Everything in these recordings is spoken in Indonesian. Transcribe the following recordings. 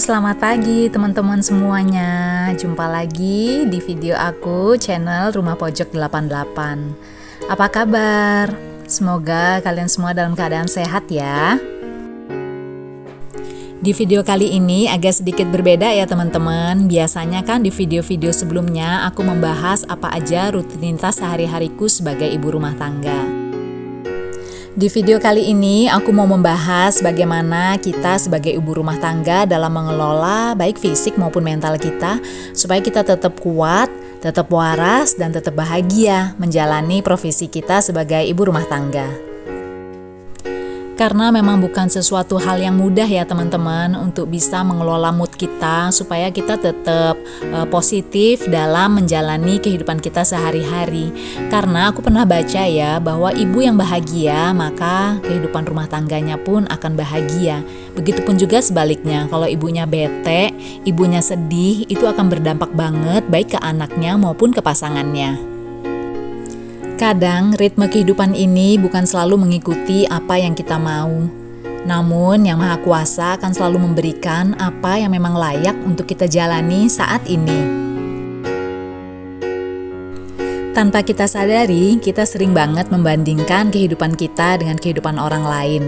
Selamat pagi teman-teman semuanya. Jumpa lagi di video aku, channel Rumah Pojok 88. Apa kabar? Semoga kalian semua dalam keadaan sehat ya. Di video kali ini agak sedikit berbeda ya teman-teman. Biasanya kan di video-video sebelumnya aku membahas apa aja rutinitas sehari-hariku sebagai ibu rumah tangga. Di video kali ini aku mau membahas bagaimana kita sebagai ibu rumah tangga dalam mengelola baik fisik maupun mental kita supaya kita tetap kuat, tetap waras, dan tetap bahagia menjalani profesi kita sebagai ibu rumah tangga. Karena memang bukan sesuatu hal yang mudah ya teman-teman untuk bisa mengelola mood kita supaya kita tetap positif dalam menjalani kehidupan kita sehari-hari. Karena aku pernah baca ya bahwa ibu yang bahagia maka kehidupan rumah tangganya pun akan bahagia. Begitupun juga sebaliknya, kalau ibunya bete, ibunya sedih, itu akan berdampak banget baik ke anaknya maupun ke pasangannya. Kadang ritme kehidupan ini bukan selalu mengikuti apa yang kita mau. Namun Yang Maha Kuasa akan selalu memberikan apa yang memang layak untuk kita jalani saat ini. Tanpa kita sadari, kita sering banget membandingkan kehidupan kita dengan kehidupan orang lain.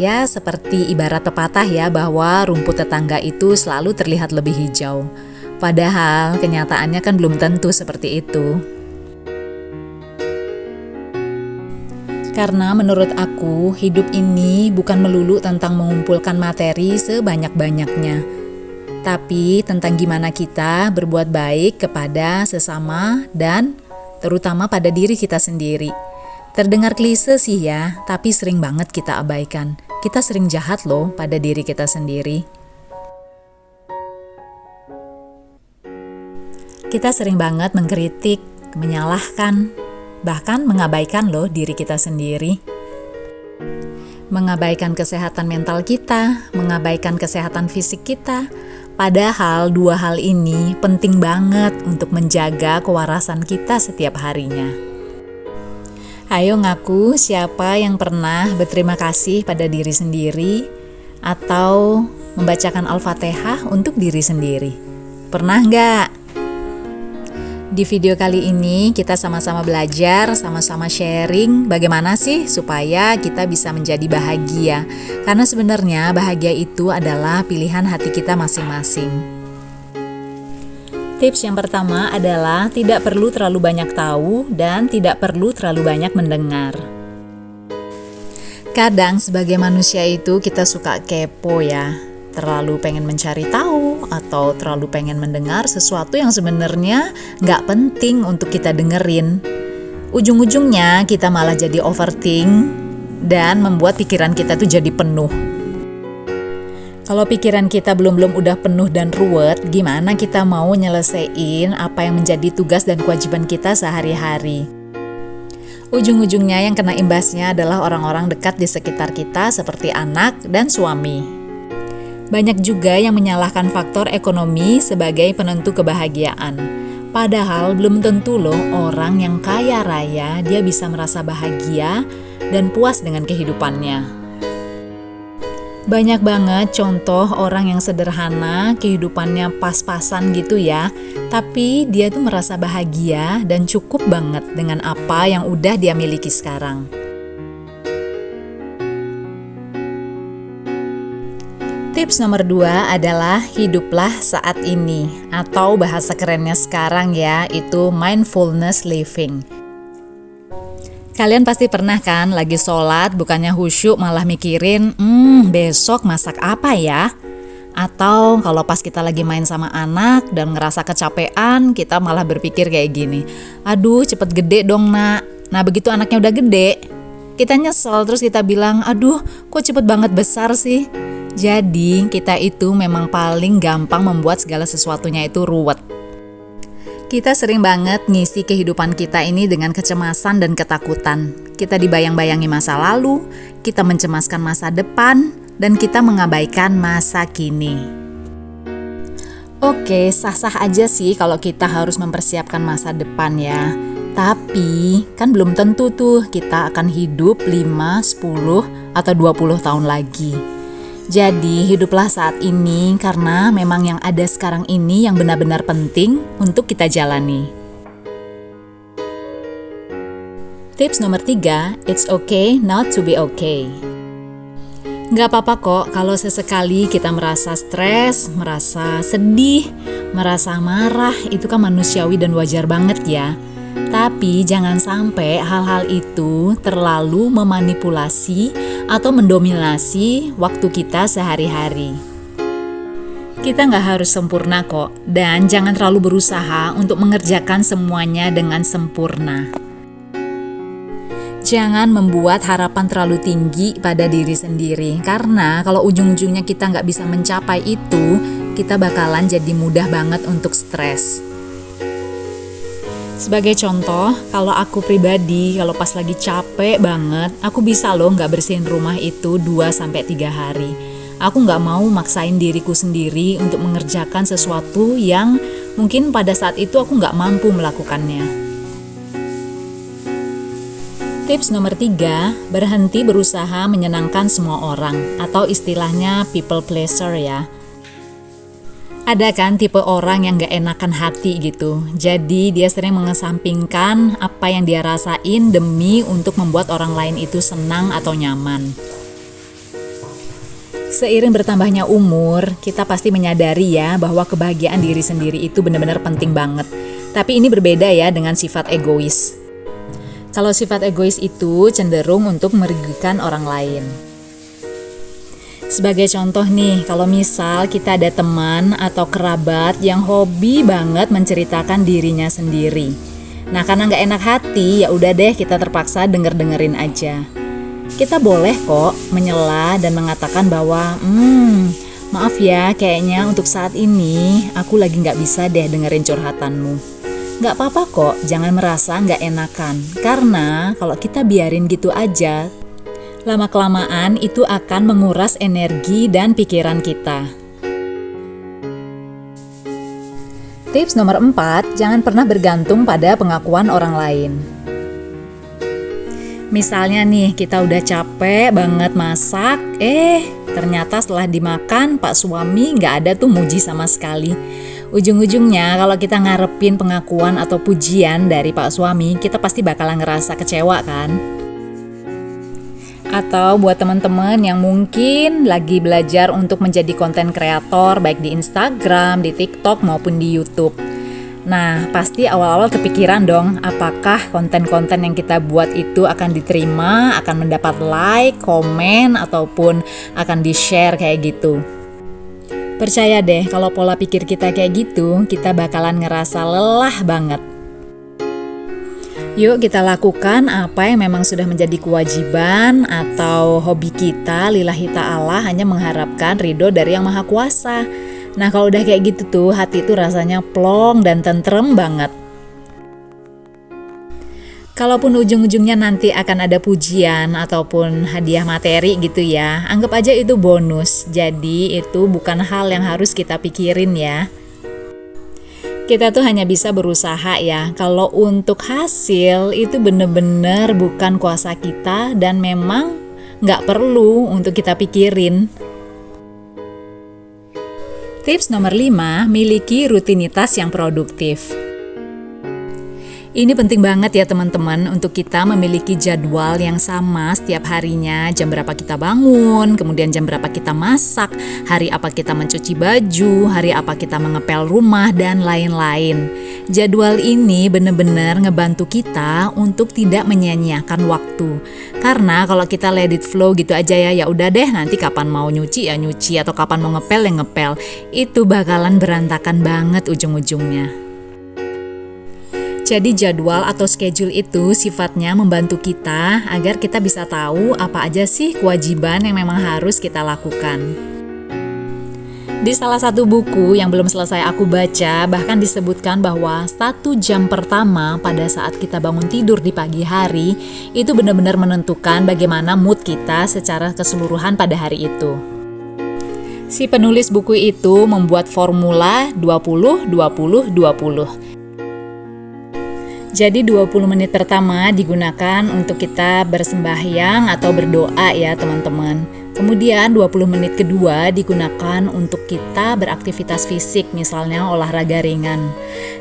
Ya, seperti ibarat pepatah ya bahwa rumput tetangga itu selalu terlihat lebih hijau. Padahal kenyataannya kan belum tentu seperti itu. Karena menurut aku, hidup ini bukan melulu tentang mengumpulkan materi sebanyak-banyaknya, tapi tentang gimana kita berbuat baik kepada sesama dan terutama pada diri kita sendiri. Terdengar klise sih ya, tapi sering banget kita abaikan. Kita sering jahat loh pada diri kita sendiri. Kita sering banget mengkritik, menyalahkan, bahkan mengabaikan loh diri kita sendiri. Mengabaikan kesehatan mental kita, mengabaikan kesehatan fisik kita. Padahal dua hal ini penting banget untuk menjaga kewarasan kita setiap harinya. Ayo ngaku siapa yang pernah berterima kasih pada diri sendiri atau membacakan Al-Fatihah untuk diri sendiri. Pernah nggak? Di video kali ini kita sama-sama belajar, sama-sama sharing bagaimana sih supaya kita bisa menjadi bahagia. Karena sebenarnya bahagia itu adalah pilihan hati kita masing-masing. Tips yang pertama adalah tidak perlu terlalu banyak tahu dan tidak perlu terlalu banyak mendengar. Kadang sebagai manusia itu kita suka kepo ya. Terlalu pengen mencari tahu atau terlalu pengen mendengar sesuatu yang sebenarnya nggak penting untuk kita dengerin. Ujung-ujungnya kita malah jadi overthink dan membuat pikiran kita tuh jadi penuh. Kalau pikiran kita belum udah penuh dan ruwet, gimana kita mau nyelesain apa yang menjadi tugas dan kewajiban kita sehari-hari? Ujung-ujungnya yang kena imbasnya adalah orang-orang dekat di sekitar kita seperti anak dan suami. Banyak juga yang menyalahkan faktor ekonomi sebagai penentu kebahagiaan. Padahal belum tentu loh orang yang kaya raya dia bisa merasa bahagia dan puas dengan kehidupannya. Banyak banget contoh orang yang sederhana, kehidupannya pas-pasan gitu ya, tapi dia tuh merasa bahagia dan cukup banget dengan apa yang udah dia miliki sekarang. Tips nomor 2 adalah hiduplah saat ini, atau bahasa kerennya sekarang ya, itu mindfulness living. Kalian pasti pernah kan lagi sholat bukannya khusyuk malah mikirin, besok masak apa ya? Atau kalau pas kita lagi main sama anak dan ngerasa kecapean, kita malah berpikir kayak gini, aduh cepet gede dong nak. Nah begitu anaknya udah gede, kita nyesel terus kita bilang, aduh kok cepet banget besar sih? Jadi kita itu memang paling gampang membuat segala sesuatunya itu ruwet. Kita sering banget ngisi kehidupan kita ini dengan kecemasan dan ketakutan. Kita dibayang-bayangi masa lalu, kita mencemaskan masa depan, dan kita mengabaikan masa kini. Oke, sah-sah aja sih kalau kita harus mempersiapkan masa depan ya. Tapi kan belum tentu tuh kita akan hidup 5, 10, atau 20 tahun lagi. Jadi hiduplah saat ini karena memang yang ada sekarang ini yang benar-benar penting untuk kita jalani. Tips nomor 3, it's okay not to be okay. Nggak apa-apa kok kalau sesekali kita merasa stres, merasa sedih, merasa marah, itu kan manusiawi dan wajar banget ya. Tapi jangan sampai hal-hal itu terlalu memanipulasi atau mendominasi waktu kita sehari-hari. Kita nggak harus sempurna kok, dan jangan terlalu berusaha untuk mengerjakan semuanya dengan sempurna. Jangan membuat harapan terlalu tinggi pada diri sendiri, karena kalau ujung-ujungnya kita nggak bisa mencapai itu, kita bakalan jadi mudah banget untuk stres. Sebagai contoh, kalau aku pribadi, kalau pas lagi capek banget, aku bisa loh nggak bersihin rumah itu 2-3 hari. Aku nggak mau maksain diriku sendiri untuk mengerjakan sesuatu yang mungkin pada saat itu aku nggak mampu melakukannya. Tips nomor 3, berhenti berusaha menyenangkan semua orang, atau istilahnya people pleaser ya. Ada kan tipe orang yang gak enakan hati gitu. Jadi dia sering mengesampingkan apa yang dia rasain demi untuk membuat orang lain itu senang atau nyaman. Seiring bertambahnya umur, kita pasti menyadari ya bahwa kebahagiaan diri sendiri itu benar-benar penting banget. Tapi ini berbeda ya dengan sifat egois. Kalau sifat egois itu cenderung untuk merugikan orang lain. Sebagai contoh nih, kalau misal kita ada teman atau kerabat yang hobi banget menceritakan dirinya sendiri. Nah, karena nggak enak hati, ya udah deh kita terpaksa dengerin aja. Kita boleh kok menyela dan mengatakan bahwa, maaf ya, kayaknya untuk saat ini aku lagi nggak bisa deh dengerin curhatanmu. Nggak apa-apa kok, jangan merasa nggak enakan. Karena kalau kita biarin gitu aja, lama-kelamaan itu akan menguras energi dan pikiran kita. Tips nomor 4, jangan pernah bergantung pada pengakuan orang lain. Misalnya nih, kita udah capek banget masak, ternyata setelah dimakan, Pak suami nggak ada tuh muji sama sekali. Ujung-ujungnya kalau kita ngarepin pengakuan atau pujian dari Pak suami, kita pasti bakalan ngerasa kecewa kan? Atau buat teman-teman yang mungkin lagi belajar untuk menjadi konten kreator baik di Instagram, di TikTok maupun di YouTube. Nah, pasti awal-awal kepikiran dong apakah konten-konten yang kita buat itu akan diterima, akan mendapat like, komen, ataupun akan di-share kayak gitu. Percaya deh kalau pola pikir kita kayak gitu, kita bakalan ngerasa lelah banget. Yuk kita lakukan apa yang memang sudah menjadi kewajiban atau hobi kita lillahi ta'ala, hanya mengharapkan ridho dari Yang Maha Kuasa. Nah kalau udah kayak gitu tuh, hati tuh rasanya plong dan tentrem banget. Kalaupun ujung-ujungnya nanti akan ada pujian ataupun hadiah materi gitu ya, anggap aja itu bonus. Jadi itu bukan hal yang harus kita pikirin ya. Kita tuh hanya bisa berusaha ya. Kalau untuk hasil itu bener-bener bukan kuasa kita dan memang nggak perlu untuk kita pikirin. Tips nomor 5, miliki rutinitas yang produktif. Ini penting banget ya teman-teman untuk kita memiliki jadwal yang sama setiap harinya. Jam berapa kita bangun, kemudian jam berapa kita masak, hari apa kita mencuci baju, hari apa kita mengepel rumah, dan lain-lain. Jadwal ini benar-benar ngebantu kita untuk tidak menyia-nyiakan waktu. Karena kalau kita let it flow gitu aja ya udah deh, nanti kapan mau nyuci ya nyuci, atau kapan mau ngepel ya ngepel. Itu bakalan berantakan banget ujung-ujungnya. Jadi jadwal atau schedule itu sifatnya membantu kita agar kita bisa tahu apa aja sih kewajiban yang memang harus kita lakukan. Di salah satu buku yang belum selesai aku baca, bahkan disebutkan bahwa 1 jam pertama pada saat kita bangun tidur di pagi hari, itu benar-benar menentukan bagaimana mood kita secara keseluruhan pada hari itu. Si penulis buku itu membuat formula 20-20-20. Jadi 20 menit pertama digunakan untuk kita bersembahyang atau berdoa ya teman-teman. Kemudian 20 menit kedua digunakan untuk kita beraktivitas fisik, misalnya olahraga ringan.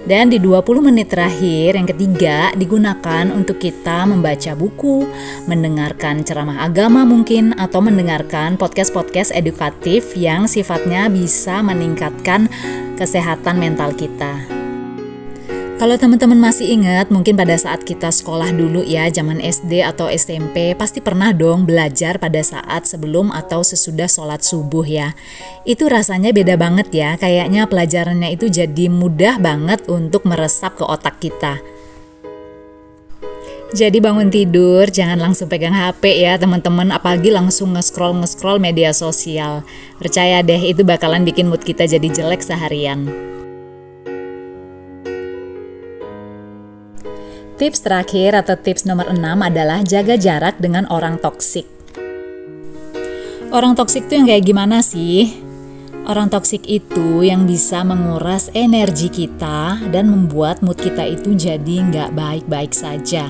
Dan di 20 menit terakhir yang ketiga digunakan untuk kita membaca buku, mendengarkan ceramah agama mungkin, atau mendengarkan podcast-podcast edukatif yang sifatnya bisa meningkatkan kesehatan mental kita. Kalau teman-teman masih ingat, mungkin pada saat kita sekolah dulu ya, zaman SD atau SMP, pasti pernah dong belajar pada saat sebelum atau sesudah sholat subuh ya. Itu rasanya beda banget ya, kayaknya pelajarannya itu jadi mudah banget untuk meresap ke otak kita. Jadi bangun tidur, jangan langsung pegang HP ya teman-teman, apalagi langsung nge-scroll media sosial. Percaya deh, itu bakalan bikin mood kita jadi jelek seharian. Tips terakhir atau tips nomor 6 adalah jaga jarak dengan orang toksik. Orang toksik itu yang kayak gimana sih? Orang toksik itu yang bisa menguras energi kita dan membuat mood kita itu jadi nggak baik-baik saja.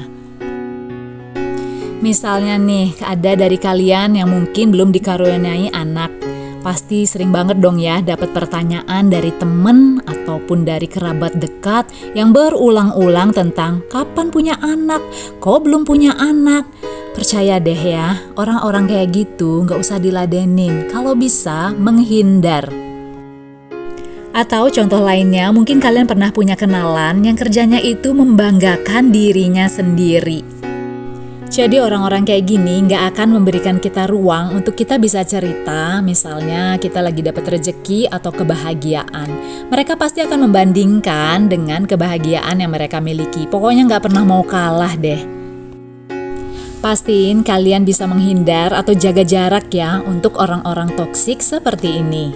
Misalnya nih, ada dari kalian yang mungkin belum dikaruniai anak. Pasti sering banget dong ya dapat pertanyaan dari temen ataupun dari kerabat dekat yang berulang-ulang tentang kapan punya anak, kok belum punya anak. Percaya deh ya, orang-orang kayak gitu gak usah diladenin, kalau bisa menghindar. Atau contoh lainnya, mungkin kalian pernah punya kenalan yang kerjanya itu membanggakan dirinya sendiri. Jadi orang-orang kayak gini gak akan memberikan kita ruang untuk kita bisa cerita, misalnya kita lagi dapat rezeki atau kebahagiaan. Mereka pasti akan membandingkan dengan kebahagiaan yang mereka miliki. Pokoknya gak pernah mau kalah deh. Pastiin kalian bisa menghindar atau jaga jarak ya untuk orang-orang toksik seperti ini.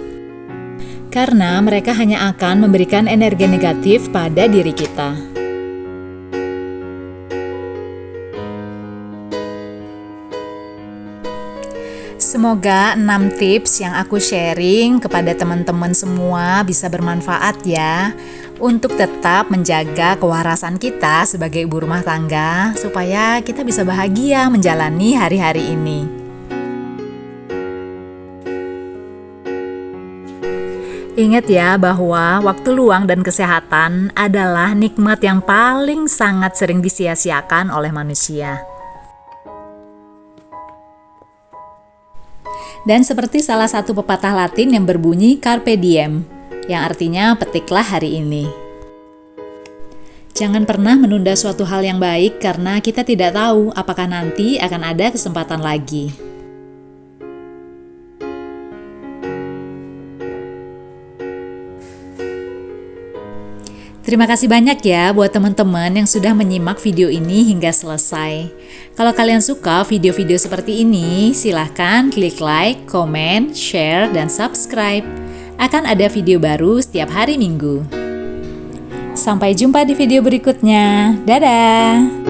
Karena mereka hanya akan memberikan energi negatif pada diri kita. Semoga 6 tips yang aku sharing kepada teman-teman semua bisa bermanfaat ya, untuk tetap menjaga kewarasan kita sebagai ibu rumah tangga supaya kita bisa bahagia menjalani hari-hari ini. Ingat ya bahwa waktu luang dan kesehatan adalah nikmat yang paling sangat sering disia-siakan oleh manusia. Dan seperti salah satu pepatah Latin yang berbunyi carpe diem, yang artinya petiklah hari ini. Jangan pernah menunda suatu hal yang baik karena kita tidak tahu apakah nanti akan ada kesempatan lagi. Terima kasih banyak ya buat teman-teman yang sudah menyimak video ini hingga selesai. Kalau kalian suka video-video seperti ini, silahkan klik like, komen, share, dan subscribe. Akan ada video baru setiap hari Minggu. Sampai jumpa di video berikutnya. Dadah!